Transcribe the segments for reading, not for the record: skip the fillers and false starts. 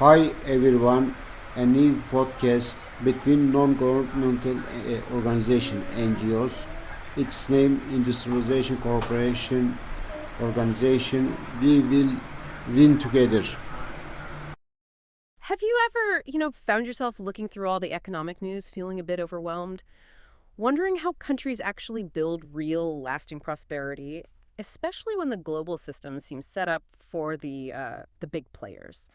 Hi everyone, a new podcast between non-governmental organization NGOs. Its name Industrialization Corporation Organization. We will win together. Have you ever, found yourself looking through all the economic news, feeling a bit overwhelmed, wondering how countries actually build real, lasting prosperity, especially when the global system seems set up for the big players?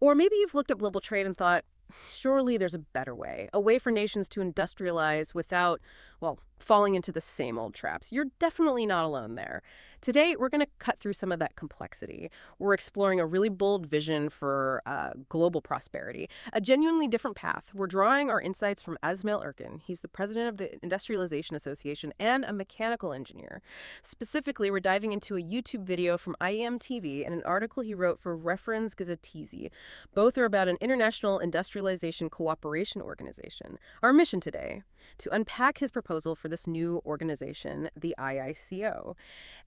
Or maybe you've looked at global trade and thought, surely there's a way for nations to industrialize without, well, falling into the same old traps. You're definitely not alone there. Today, we're going to cut through some of that complexity. We're exploring a really bold vision for global prosperity, a genuinely different path. We're drawing our insights from İsmail ERCAN. He's the president of the Industrialization Association and a mechanical engineer. Specifically, we're diving into a YouTube video from IEM TV and an article he wrote for Referens Gazetesi. Both are about an international industrialization cooperation organization. Our mission today, to unpack his proposal for this new organization, the IICO,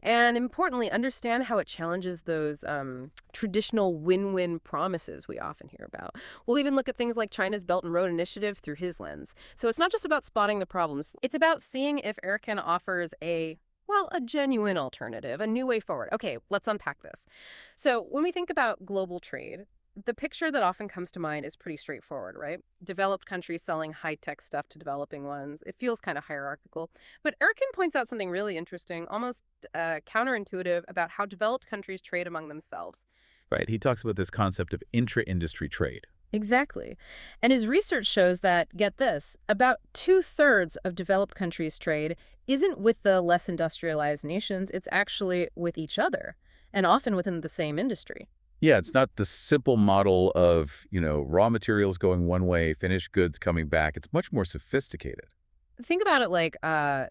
and importantly, understand how it challenges those traditional win-win promises we often hear about. We'll even look at things like China's Belt and Road Initiative through his lens. So it's not just about spotting the problems. It's about seeing if ERCAN offers a genuine alternative, a new way forward. Okay, let's unpack this. So when we think about global trade, the picture that often comes to mind is pretty straightforward, right? Developed countries selling high-tech stuff to developing ones. It feels kind of hierarchical. But ERCAN points out something really interesting, almost counterintuitive, about how developed countries trade among themselves. Right. He talks about this concept of intra-industry trade. Exactly. And his research shows that, get this, about 2/3 of developed countries' trade isn't with the less industrialized nations, it's actually with each other, and often within the same industry. Yeah, it's not the simple model of, raw materials going one way, finished goods coming back. It's much more sophisticated. Think about it like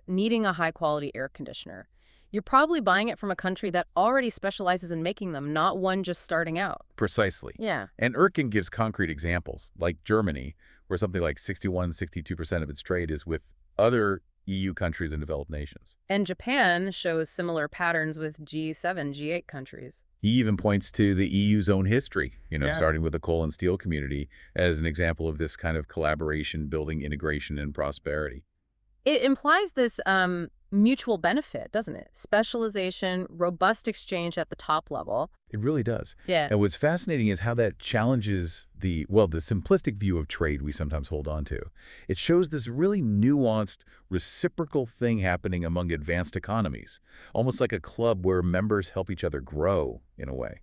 needing a high-quality air conditioner. You're probably buying it from a country that already specializes in making them, not one just starting out. Precisely. Yeah. And ERCAN gives concrete examples, like Germany, where something like 61–62% of its trade is with other EU countries and developed nations. And Japan shows similar patterns with G7, G8 countries. He even points to the EU's own history, starting with the coal and steel community as an example of this kind of collaboration, building integration and prosperity. It implies this mutual benefit, doesn't it? Specialization, robust exchange at the top level. It really does. Yeah. And what's fascinating is how that challenges the simplistic view of trade we sometimes hold on to. It shows this really nuanced, reciprocal thing happening among advanced economies, almost like a club where members help each other grow, in a way.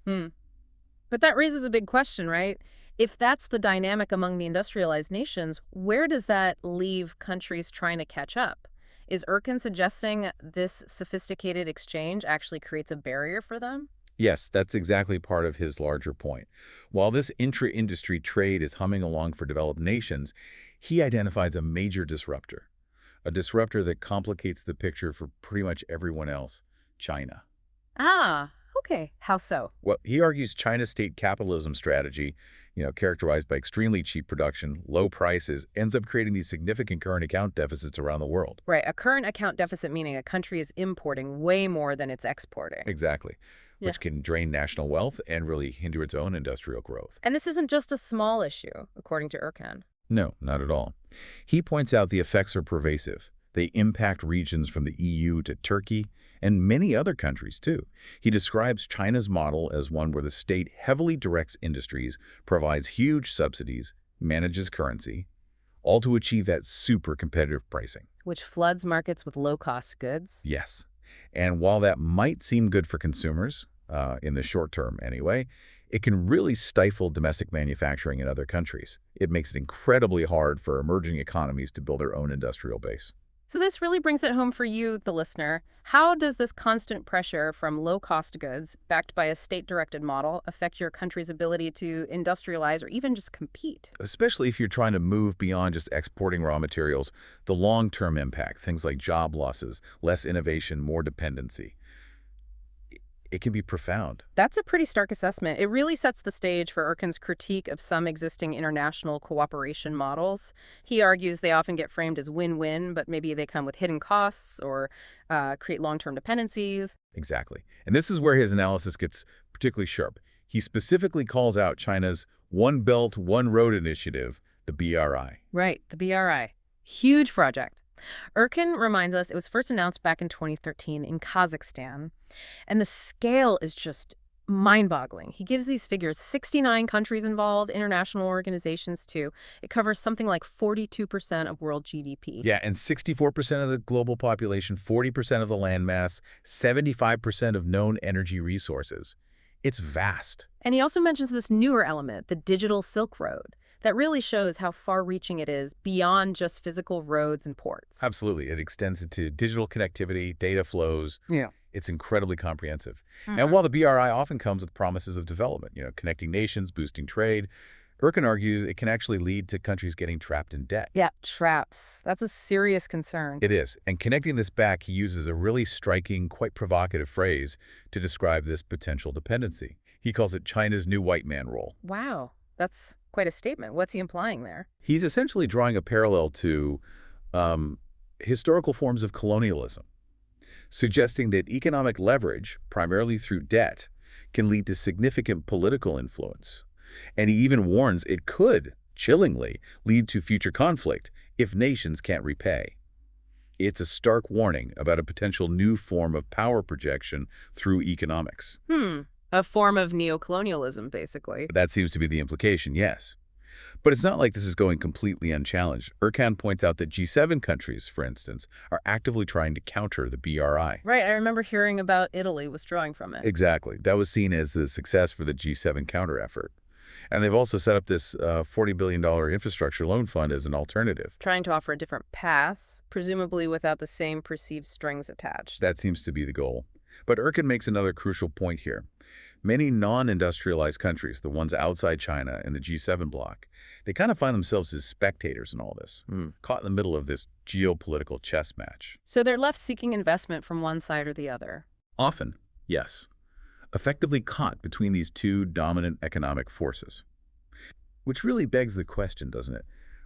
But that raises a big question, right? If that's the dynamic among the industrialized nations, where does that leave countries trying to catch up? Is ERCAN suggesting this sophisticated exchange actually creates a barrier for them? Yes, that's exactly part of his larger point. While this intra-industry trade is humming along for developed nations, he identifies a major disruptor, a disruptor that complicates the picture for pretty much everyone else, China. Ah, okay. How so? Well, he argues China's state capitalism strategy, characterized by extremely cheap production, low prices, ends up creating these significant current account deficits around the world. Right. A current account deficit meaning a country is importing way more than it's exporting. Exactly. Yeah. Which can drain national wealth and really hinder its own industrial growth. And this isn't just a small issue, according to ERCAN. No, not at all. He points out the effects are pervasive. They impact regions from the EU to Turkey and many other countries, too. He describes China's model as one where the state heavily directs industries, provides huge subsidies, manages currency, all to achieve that super competitive pricing. Which floods markets with low-cost goods? Yes. And while that might seem good for consumers, in the short term anyway, it can really stifle domestic manufacturing in other countries. It makes it incredibly hard for emerging economies to build their own industrial base. So this really brings it home for you, the listener. How does this constant pressure from low-cost goods, backed by a state-directed model, affect your country's ability to industrialize or even just compete? Especially if you're trying to move beyond just exporting raw materials, the long-term impact, things like job losses, less innovation, more dependency, it can be profound. That's a pretty stark assessment. It really sets the stage for ERCAN's critique of some existing international cooperation models. He argues they often get framed as win-win, but maybe they come with hidden costs or create long-term dependencies. Exactly. And this is where his analysis gets particularly sharp. He specifically calls out China's One Belt, One Road initiative, the BRI. Right, the BRI. Huge project. ERCAN reminds us it was first announced back in 2013 in Kazakhstan, and the scale is just mind-boggling. He gives these figures: 69 countries involved, international organizations too. It covers something like 42% of world GDP. Yeah, and 64% of the global population, 40% of the landmass, 75% of known energy resources. It's vast. And he also mentions this newer element, the digital Silk Road, that really shows how far-reaching it is beyond just physical roads and ports. Absolutely. It extends into digital connectivity, data flows. Yeah. It's incredibly comprehensive. And while the BRI often comes with promises of development, connecting nations, boosting trade, ERCAN argues it can actually lead to countries getting trapped in debt. Yeah, traps. That's a serious concern. It is. And connecting this back, he uses a really striking, quite provocative phrase to describe this potential dependency. He calls it China's new white man role. Wow, that's quite a statement. What's he implying there? He's essentially drawing a parallel to historical forms of colonialism, suggesting that economic leverage, primarily through debt, can lead to significant political influence. And he even warns it could, chillingly, lead to future conflict if nations can't repay. It's a stark warning about a potential new form of power projection through economics. A form of neocolonialism, basically. That seems to be the implication, yes. But it's not like this is going completely unchallenged. ERCAN points out that G7 countries, for instance, are actively trying to counter the BRI. Right, I remember hearing about Italy withdrawing from it. Exactly. That was seen as the success for the G7 counter effort. And they've also set up this $40 billion infrastructure loan fund as an alternative. Trying to offer a different path, presumably without the same perceived strings attached. That seems to be the goal. But ERCAN makes another crucial point here. Many non-industrialized countries, the ones outside China and the G7 bloc, they kind of find themselves as spectators in all this, caught in the middle of this geopolitical chess match. So they're left seeking investment from one side or the other. Often, yes. Effectively caught between these two dominant economic forces. Which really begs the question, doesn't it?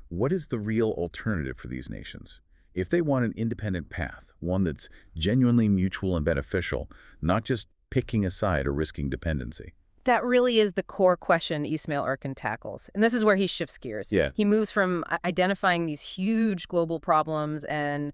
What is the real alternative for these nations? If they want an independent path, one that's genuinely mutual and beneficial, not just picking a side or risking dependency. That really is the core question İsmail ERCAN tackles. And this is where he shifts gears. Yeah. He moves from identifying these huge global problems and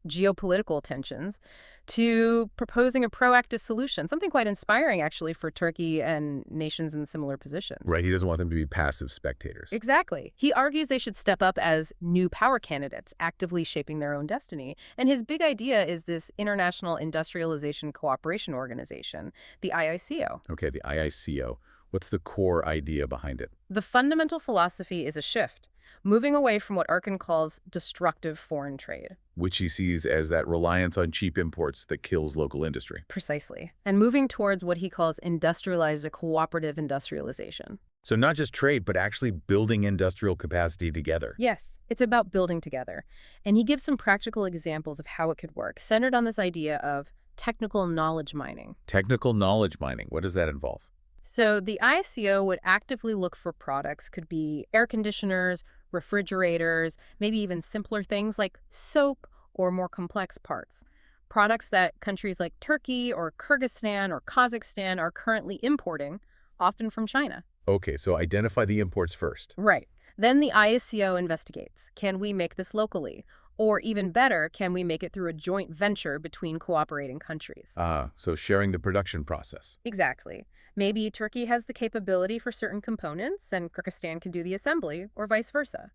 geopolitical tensions to proposing a proactive solution, something quite inspiring, actually, for Turkey and nations in similar positions. Right, he doesn't want them to be passive spectators. Exactly. He argues they should step up as new power candidates, actively shaping their own destiny. And his big idea is this International Industrialization Cooperation Organization, the IICO. Okay, the IICO. What's the core idea behind it? The fundamental philosophy is a shift, moving away from what ERCAN calls destructive foreign trade. Which he sees as that reliance on cheap imports that kills local industry. Precisely. And moving towards what he calls industrialized, a cooperative industrialization. So not just trade, but actually building industrial capacity together. Yes, it's about building together. And he gives some practical examples of how it could work, centered on this idea of technical knowledge mining. Technical knowledge mining, what does that involve? So the ICO would actively look for products, could be air conditioners, refrigerators, maybe even simpler things like soap or more complex parts. Products that countries like Turkey or Kyrgyzstan or Kazakhstan are currently importing, often from China. Okay, so identify the imports first. Right. Then the ICO investigates. Can we make this locally? Or even better, can we make it through a joint venture between cooperating countries? So sharing the production process. Exactly. Maybe Turkey has the capability for certain components and Kyrgyzstan can do the assembly, or vice versa.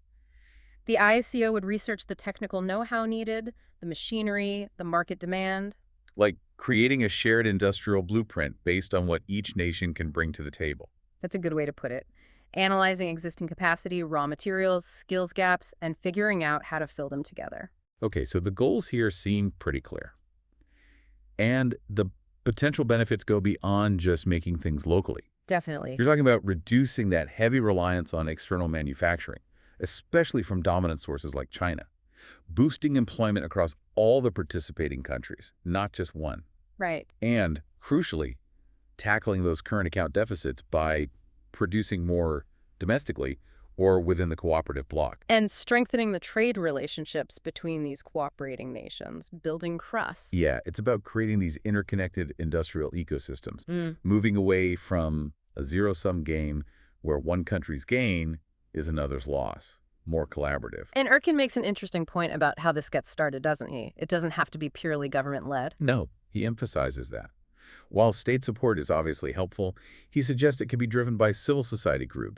The ICO would research the technical know-how needed, the machinery, the market demand. Like creating a shared industrial blueprint based on what each nation can bring to the table. That's a good way to put it. Analyzing existing capacity, raw materials, skills gaps, and figuring out how to fill them together. Okay, so the goals here seem pretty clear. And the potential benefits go beyond just making things locally. Definitely. You're talking about reducing that heavy reliance on external manufacturing, especially from dominant sources like China. Boosting employment across all the participating countries, not just one. Right. And, crucially, tackling those current account deficits by producing more domestically or within the cooperative bloc. And strengthening the trade relationships between these cooperating nations, building trust. Yeah, it's about creating these interconnected industrial ecosystems, Mm. moving away from a zero-sum game where one country's gain is another's loss, more collaborative. And ERCAN makes an interesting point about how this gets started, doesn't he? It doesn't have to be purely government-led. No, he emphasizes that. While state support is obviously helpful, he suggests it can be driven by civil society groups,